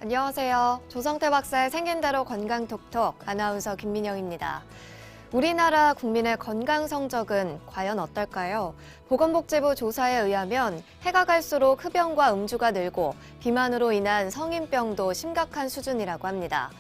안녕하세요. 조성태 박사의 생긴 대로 건강톡톡 아나운서 김민영입니다. 우리나라 국민의 건강 성적은 과연 어떨까요? 보건복지부 조사에 의하면 해가 갈수록 흡연과 음주가 늘고 비만으로 인한 성인병도 심각한 수준이라고 합니다.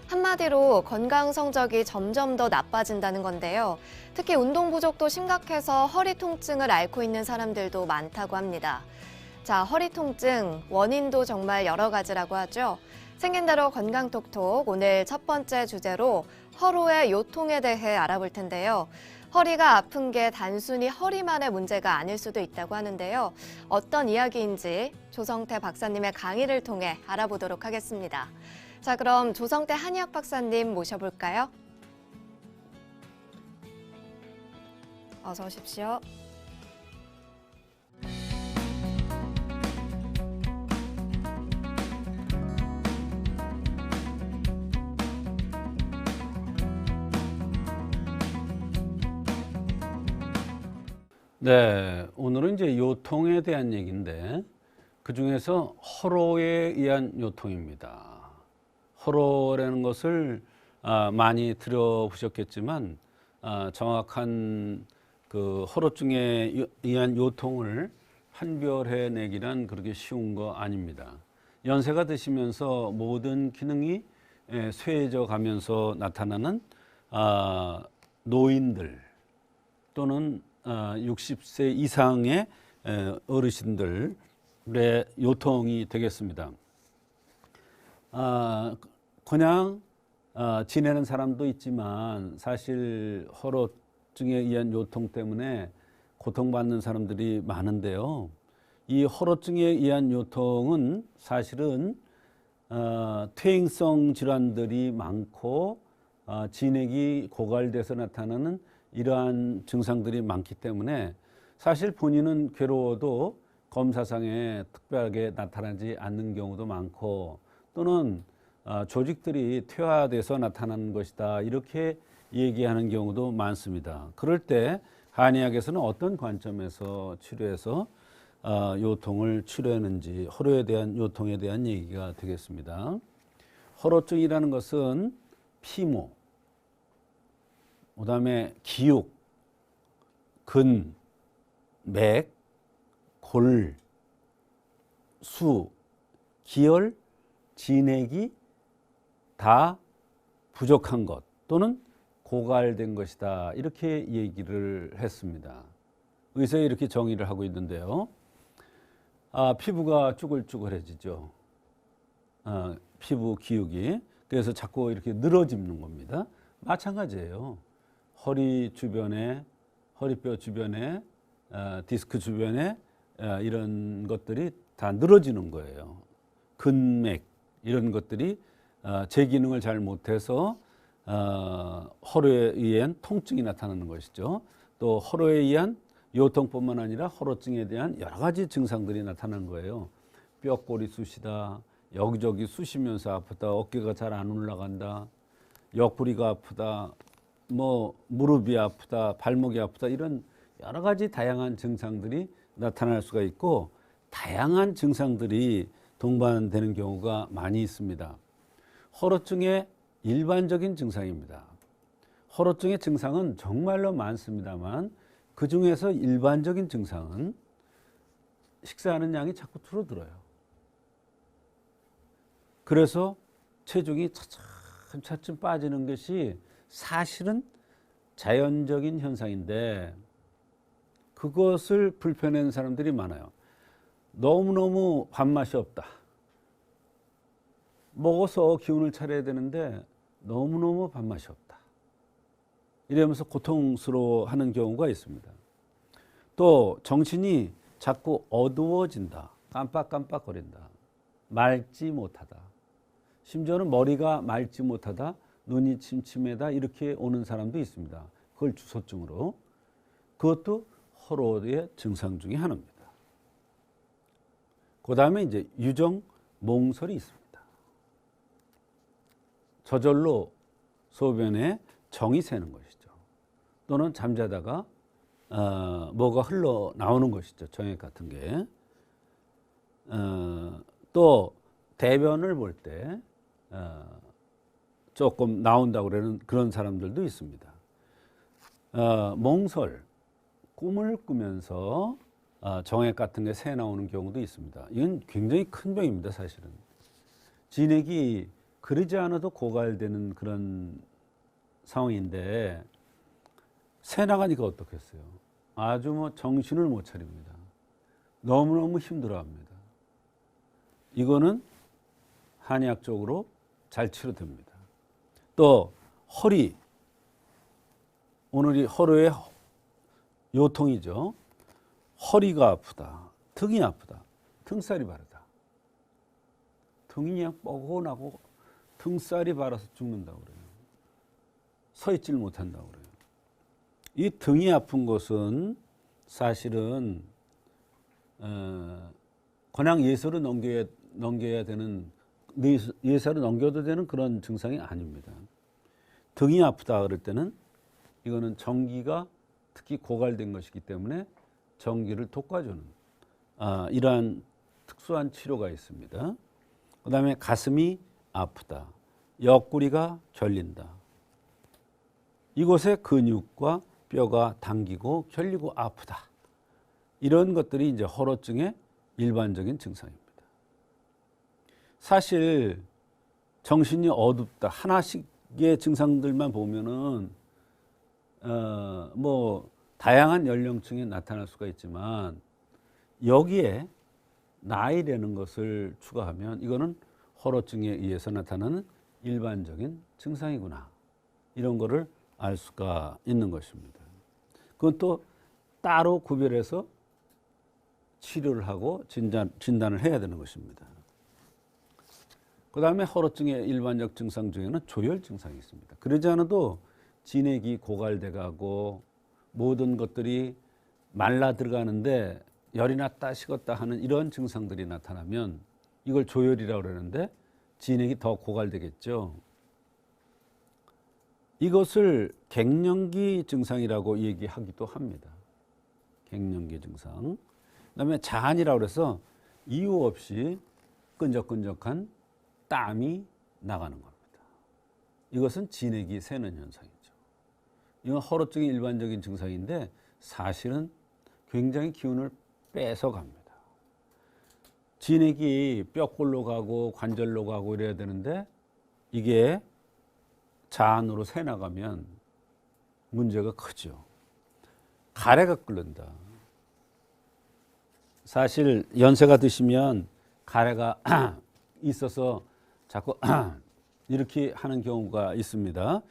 한마디로 건강 성적이 점점 더 나빠진다는 건데요. 특히 운동 부족도 심각해서 허리 통증을 앓고 있는 사람들도 많다고 합니다. 자, 허리 통증 원인도 정말 여러 가지라고 하죠. 생긴 대로 건강톡톡 오늘 첫 번째 주제로 허로의 요통에 대해 알아볼 텐데요. 허리가 아픈 게 단순히 허리만의 문제가 아닐 수도 있다고 하는데요. 어떤 이야기인지 조성태 박사님의 강의를 통해 알아보도록 하겠습니다. 자, 그럼 조성태 한의학 박사님 모셔볼까요? 어서 오십시오. 네, 오늘은 이제 요통에 대한 얘기인데 그 중에서 허로에 의한 요통입니다. 허로라는 것을 많이 들어보셨겠지만 정확한 그 허로증에 의한 요통을 판별해내기란 그렇게 쉬운 거 아닙니다. 연세가 드시면서 모든 기능이 쇠해져 가면서 나타나는 노인들 또는 60세 이상의 어르신들의 요통이 되겠습니다. 그냥 지내는 사람도 있지만 사실 허로증에 의한 요통 때문에 고통받는 사람들이 많은데요. 이 허로증에 의한 요통은 사실은 퇴행성 질환들이 많고 진액이 고갈돼서 나타나는 이러한 증상들이 많기 때문에 사실 본인은 괴로워도 검사상에 특별하게 나타나지 않는 경우도 많고 또는 조직들이 퇴화돼서 나타나는 것이다 이렇게 얘기하는 경우도 많습니다. 그럴 때 한의학에서는 어떤 관점에서 치료해서 요통을 치료하는지 허로에 대한 요통에 대한 얘기가 되겠습니다. 허로증이라는 것은 피모 그다음에 기육, 근, 맥, 골, 수, 기혈, 진액이 다 부족한 것 또는 고갈된 것이다 이렇게 얘기를 했습니다. 의사에 이렇게 정의를 하고 있는데요. 피부가 쭈글쭈글해지죠. 피부 기육이. 그래서 자꾸 이렇게 늘어지는 겁니다. 마찬가지예요. 허리 주변에, 허리뼈 주변에, 디스크 주변에 이런 것들이 다 늘어지는 거예요. 근맥 이런 것들이 제 기능을 잘 못해서 허로에 의한 통증이 나타나는 것이죠. 또 허로에 의한 요통뿐만 아니라 허로증에 대한 여러 가지 증상들이 나타나는 거예요. 뼈골이 쑤시다, 여기저기 쑤시면서 아프다, 어깨가 잘 안 올라간다, 옆구리가 아프다, 뭐 무릎이 아프다, 발목이 아프다 이런 여러 가지 다양한 증상들이 나타날 수가 있고 다양한 증상들이 동반되는 경우가 많이 있습니다. 허로증의 일반적인 증상입니다. 허로증의 증상은 정말로 많습니다만 그 중에서 일반적인 증상은 식사하는 양이 자꾸 줄어들어요. 그래서 체중이 차츰 빠지는 것이 사실은 자연적인 현상인데 그것을 불편해하는 사람들이 많아요. 너무너무 밥맛이 없다. 먹어서 기운을 차려야 되는데 너무너무 밥맛이 없다. 이러면서 고통스러워하는 경우가 있습니다. 또 정신이 자꾸 어두워진다. 깜빡깜빡거린다. 맑지 못하다. 심지어는 머리가 맑지 못하다. 눈이 침침하다 이렇게 오는 사람도 있습니다. 그걸 주소증으로. 그것도 허로의 증상 중에 하나입니다. 그 다음에 이제 유정 몽설이 있습니다. 저절로 소변에 정이 새는 것이죠. 또는 잠자다가 뭐가 흘러나오는 것이죠. 정액 같은 게. 또 대변을 볼 때 조금 나온다고 그러는 그런 사람들도 있습니다. 몽설, 꿈을 꾸면서 정액 같은 게 새 나오는 경우도 있습니다. 이건 굉장히 큰 병입니다, 사실은. 진액이 그러지 않아도 고갈되는 그런 상황인데 새 나가니까 어떻겠어요? 아주 뭐 정신을 못 차립니다. 너무너무 힘들어합니다. 이거는 한의학적으로 잘 치료됩니다. 또 허리, 오늘이 허리의 요통이죠. 허리가 아프다, 등이 아프다, 등살이 바르다. 등이 그냥 뻐근하고 등살이 발아서 죽는다고 그래요. 서 있질 못한다고 그래요. 이 등이 아픈 것은 사실은 그냥 예사로 넘겨야 되는, 예사로 넘겨도 되는 그런 증상이 아닙니다. 등이 아프다 그럴 때는 이거는 전기가 특히 고갈된 것이기 때문에 전기를 돋궈주는 이러한 특수한 치료가 있습니다. 그 다음에 가슴이 아프다, 옆구리가 결린다. 이곳에 근육과 뼈가 당기고 결리고 아프다. 이런 것들이 이제 허로증의 일반적인 증상입니다. 사실 정신이 어둡다 하나씩의 증상들만 보면은 뭐 다양한 연령층에 나타날 수가 있지만 여기에 나이라는 것을 추가하면 이거는 허로증에 의해서 나타나는 일반적인 증상이구나, 이런 거를 알 수가 있는 것입니다. 그건 또 따로 구별해서 치료를 하고 진단을 해야 되는 것입니다. 그 다음에 허로증의 일반적 증상 중에는 조혈 증상이 있습니다. 그러지 않아도 진액이 고갈돼 가고 모든 것들이 말라 들어가는데 열이 났다 식었다 하는 이런 증상들이 나타나면 이걸 조혈이라고 그러는데 진액이 더 고갈되겠죠. 이것을 갱년기 증상이라고 얘기하기도 합니다. 갱년기 증상. 그다음에 자한이라고 해서 이유 없이 끈적끈적한 땀이 나가는 겁니다. 이것은 진액이 새는 현상이죠. 이건 허로증의 일반적인 증상인데 사실은 굉장히 기운을 뺏어갑니다. 진액이 뼈골로 가고 관절로 가고 이래야 되는데 이게 자안으로 새 나가면 문제가 크죠. 가래가 끓는다. 사실 연세가 드시면 가래가 있어서 자꾸 이렇게 하는 경우가 있습니다.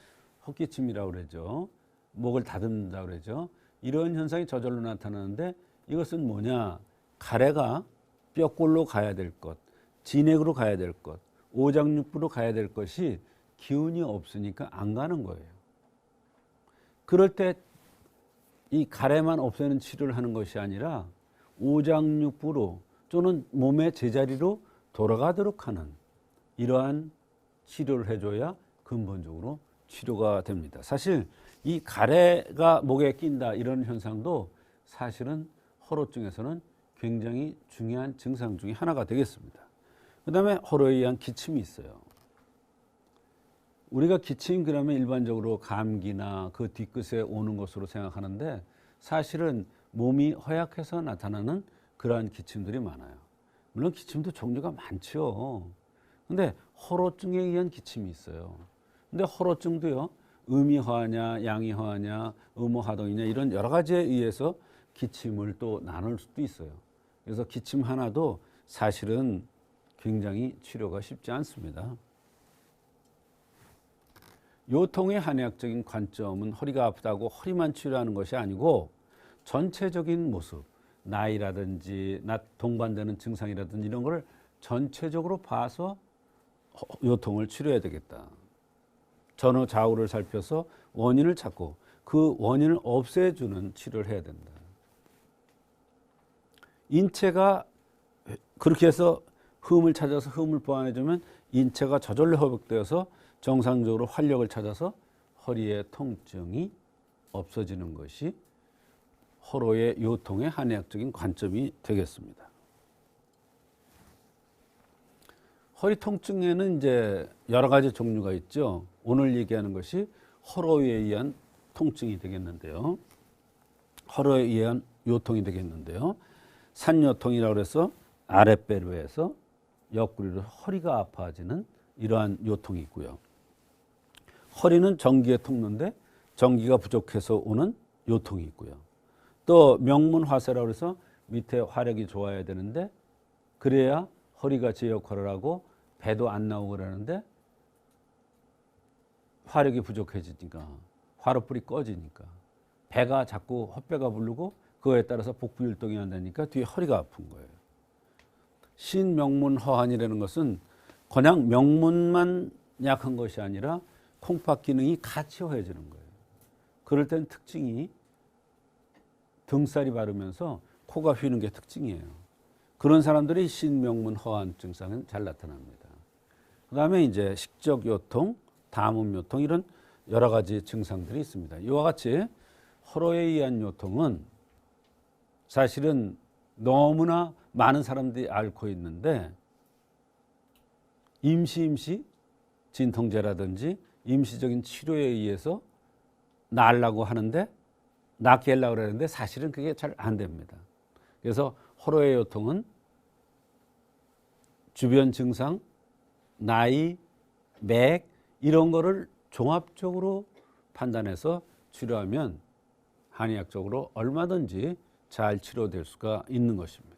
헛기침이라고 그러죠. 목을 다듬는다고 그러죠. 이런 현상이 저절로 나타나는데 이것은 뭐냐? 가래가 뼈골로 가야 될 것, 진액으로 가야 될 것, 오장육부로 가야 될 것이 기운이 없으니까 안 가는 거예요. 그럴 때 이 가래만 없애는 치료를 하는 것이 아니라 오장육부로 또는 몸의 제자리로 돌아가도록 하는 이러한 치료를 해줘야 근본적으로 치료가 됩니다. 사실 이 가래가 목에 낀다 이런 현상도 사실은 허로증에서는 굉장히 중요한 증상 중에 하나가 되겠습니다. 그 다음에 허로에 의한 기침이 있어요. 우리가 기침 그러면 일반적으로 감기나 그 뒤끝에 오는 것으로 생각하는데 사실은 몸이 허약해서 나타나는 그러한 기침들이 많아요. 물론 기침도 종류가 많죠. 근데 허로증에 의한 기침이 있어요. 근데 허로증도요, 음이허하냐 양이허하냐 음호하동이냐 이런 여러 가지에 의해서 기침을 또 나눌 수도 있어요. 그래서 기침 하나도 사실은 굉장히 치료가 쉽지 않습니다. 요통의 한의학적인 관점은 허리가 아프다고 허리만 치료하는 것이 아니고 전체적인 모습, 나이라든지 동반되는 증상이라든지 이런 걸 전체적으로 봐서 요통을 치료해야 되겠다. 전후 좌우를 살펴서 원인을 찾고 그 원인을 없애주는 치료를 해야 된다. 인체가 그렇게 해서 흠을 찾아서 흠을 보완해주면 인체가 저절로 회복되어서 정상적으로 활력을 찾아서 허리의 통증이 없어지는 것이 허로의 요통의 한의학적인 관점이 되겠습니다. 허리 통증에는 이제 여러 가지 종류가 있죠. 오늘 얘기하는 것이 허로에 의한 통증이 되겠는데요. 허로에 의한 요통이 되겠는데요. 산요통이라고 해서 아랫배로 해서 옆구리로 허리가 아파지는 이러한 요통이 있고요. 허리는 전기에 통로인데 전기가 부족해서 오는 요통이 있고요. 또 명문화세라고 해서 밑에 화력이 좋아야 되는데 그래야 허리가 제 역할을 하고 배도 안 나오고 그러는데 화력이 부족해지니까 화롯불이 꺼지니까 배가 자꾸 헛배가 부르고 그거에 따라서 복부율동이 안 되니까 뒤에 허리가 아픈 거예요. 신명문허한이라는 것은 그냥 명문만 약한 것이 아니라 콩팥 기능이 같이 허해지는 거예요. 그럴 땐 특징이 등살이 마르면서 코가 휘는 게 특징이에요. 그런 사람들이 신명문 허한 증상은 잘 나타납니다. 그 다음에 이제 식적 요통, 담음 요통 이런 여러 가지 증상들이 있습니다. 이와 같이 허로에 의한 요통은 사실은 너무나 많은 사람들이 앓고 있는데 임시 진통제라든지 임시적인 치료에 의해서 나으려고 하는데 낫게 하려고 그러는데 사실은 그게 잘 안 됩니다. 그래서 허로의 요통은 주변 증상, 나이, 맥 이런 거를 종합적으로 판단해서 치료하면 한의학적으로 얼마든지 잘 치료될 수가 있는 것입니다.